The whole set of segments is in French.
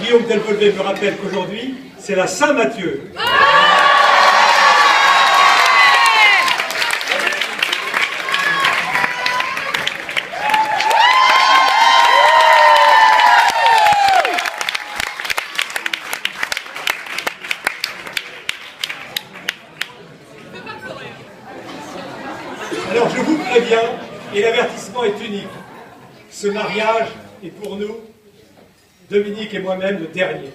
Guillaume Delvolvé me rappelle qu'aujourd'hui, c'est la Saint-Mathieu. Alors je vous préviens, et l'avertissement est unique. Ce mariage est pour nous, Dominique et moi-même, le dernier.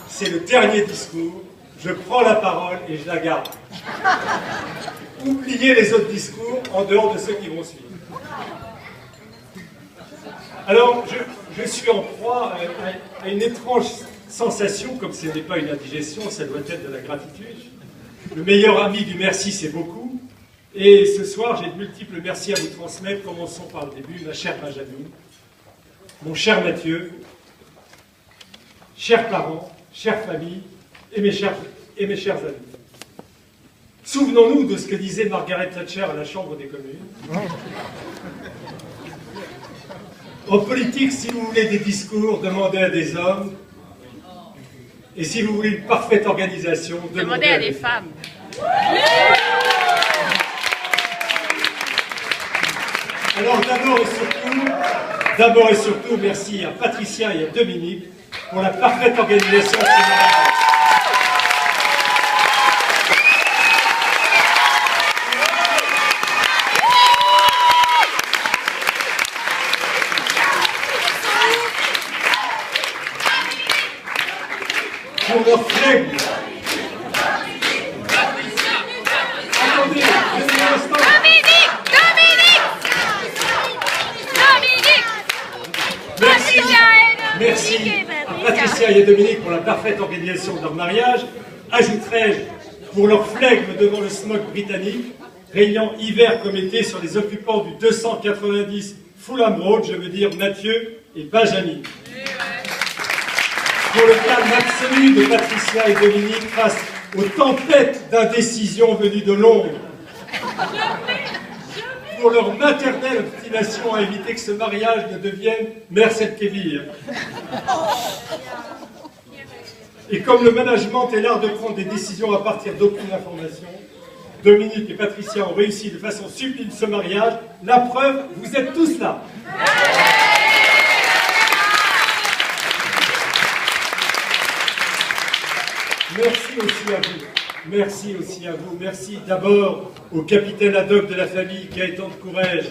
C'est le dernier discours. Je prends la parole et je la garde. Oubliez les autres discours en dehors de ceux qui vont suivre. Alors, je suis en proie à une étrange sensation, comme ce n'est pas une indigestion, ça doit être de la gratitude. Le meilleur ami du merci, c'est beaucoup. Et ce soir, j'ai de multiples merci à vous transmettre. Commençons par le début, ma chère Benjamin, mon cher Mathieu, chers parents, chère famille et mes chers amis. Souvenons-nous de ce que disait Margaret Thatcher à la Chambre des communes. En politique, si vous voulez des discours, demandez à des hommes. Et si vous voulez une parfaite organisation, demandez à des femmes. Alors d'abord et surtout, merci à Patricia et à Dominique pour la parfaite organisation de ce mariage. Pour leur flegme. Attendez, un instant. Merci à Patricia et à Dominique pour la parfaite organisation de leur mariage. Ajouterai-je pour leur flegme devant le smog britannique, régnant hiver comme été sur les occupants du 290 Fulham Road, je veux dire Mathieu et Benjamin. Pour le calme absolu de Patricia et Dominique face aux tempêtes d'indécision venues de Londres. Pour leur maternelle obstination à éviter que ce mariage ne devienne Mère Septévire. Et comme le management est l'art de prendre des décisions à partir d'aucune information, Dominique et Patricia ont réussi de façon sublime ce mariage. La preuve, vous êtes tous là. Merci aussi à vous. Merci aussi à vous. Merci d'abord au capitaine ad hoc de la famille qui a tant de courage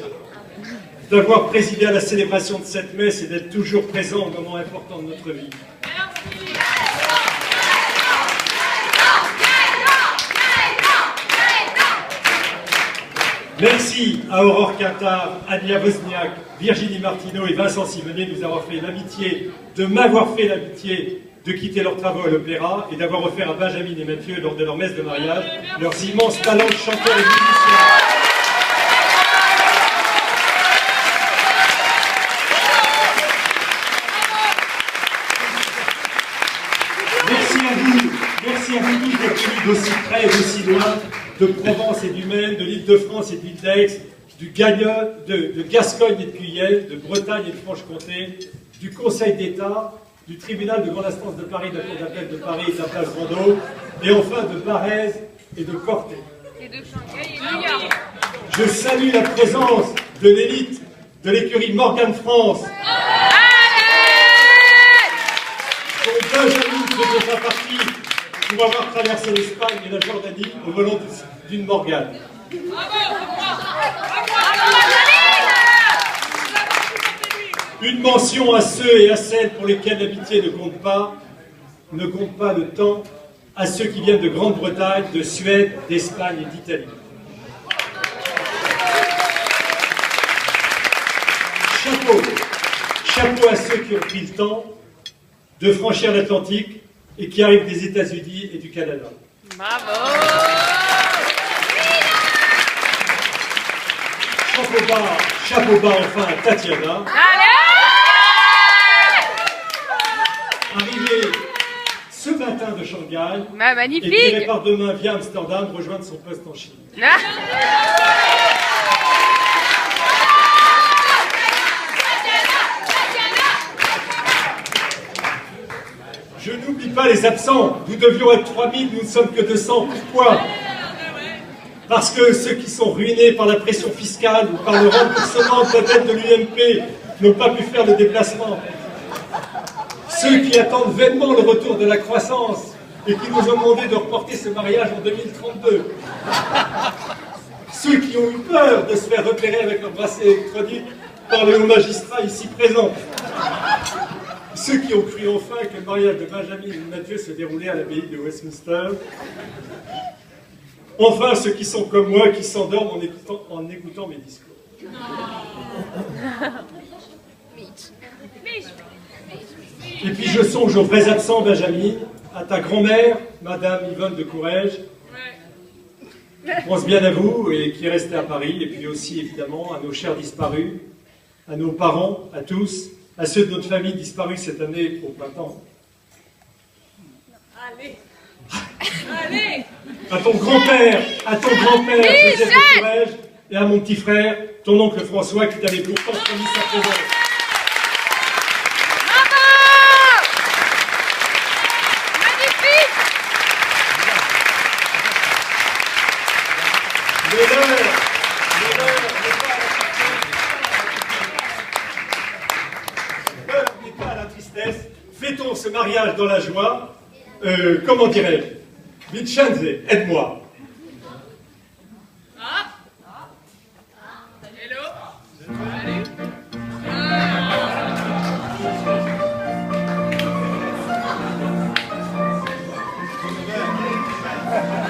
d'avoir présidé à la célébration de cette messe et d'être toujours présent au moment important de notre vie. Merci à Aurore Quintard, Ania Wozniak, Virginie Martineau et Vincent Simonet de nous avoir fait l'amitié, de m'avoir fait l'amitié de quitter leurs travaux à l'opéra et d'avoir offert à Benjamin et Mathieu, lors de leur messe de mariage, leurs immenses talents de chanteurs et musiciens. Merci à vous tous d'être venus d'aussi près et d'aussi loin, de Provence et du Maine, de l'Île-de-France et de l'île d'Aix, du Gagnon, de Gascogne et de Guyenne, de Bretagne et de Franche-Comté, du Conseil d'État, du tribunal de grande instance de Paris, de la Cour d'appel de Paris et de la place Vendôme, et enfin de Barèze et de Corté. Et de Shanghai et New York. Je salue la présence de l'élite de l'écurie Morgan France. Dont Benjamin faisait sa partie pour avoir traversé l'Espagne et la Jordanie au volant d'une Morgane. Une mention à ceux et à celles pour lesquels l'amitié ne compte pas le temps, à ceux qui viennent de Grande-Bretagne, de Suède, d'Espagne et d'Italie. Chapeau à ceux qui ont pris le temps de franchir l'Atlantique et qui arrivent des États-Unis et du Canada. Bravo! Chapeau bas enfin à Tatiana. Arrivé ce matin de Shanghai, magnifique. Et qui répare demain via Amsterdam rejoindre son poste en Chine. Je n'oublie pas les absents. Nous devions être 3000, nous ne sommes que 200. Pourquoi? Parce que ceux qui sont ruinés par la pression fiscale ou par le remboursement de la dette de l'UMP n'ont pas pu faire le déplacement. Ceux qui attendent vainement le retour de la croissance et qui nous ont demandé de reporter ce mariage en 2032. Ceux qui ont eu peur de se faire repérer avec leur bracelet électronique par le haut magistrat ici présent. Ceux qui ont cru enfin que le mariage de Benjamin et de Mathieu se déroulait à l'abbaye de Westminster. Enfin, ceux qui sont comme moi, qui s'endorment en écoutant mes discours. Et puis je songe aux vrais absents, Benjamin, à ta grand-mère, Madame Yvonne de Courrèges. Je pense bien à vous, et qui est restée à Paris, et puis aussi évidemment à nos chers disparus, à nos parents, à tous, à ceux de notre famille disparus cette année au printemps. Allez! Allez! À ton grand-père, Joseph de Courrèges, et à mon petit frère, ton oncle François, qui t'avait pourtant promis sa présence. Fêtons ce mariage dans la joie. Comment dirais-je? Vincenzo, aide-moi. Hello? Salut?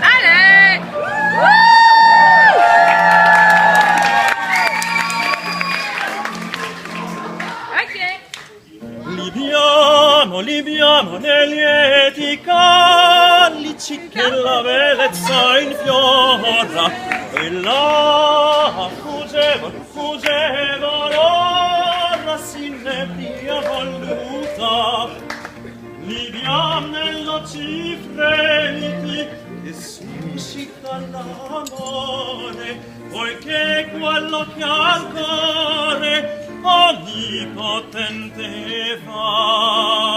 Allez! Libiamo nei lieti callici che la bellezza infiora e là fuggeva l'ora sinebria voluta. Libiam nella cifreliti e suscita l'amore poiché quello che al cuore onnipotente fa.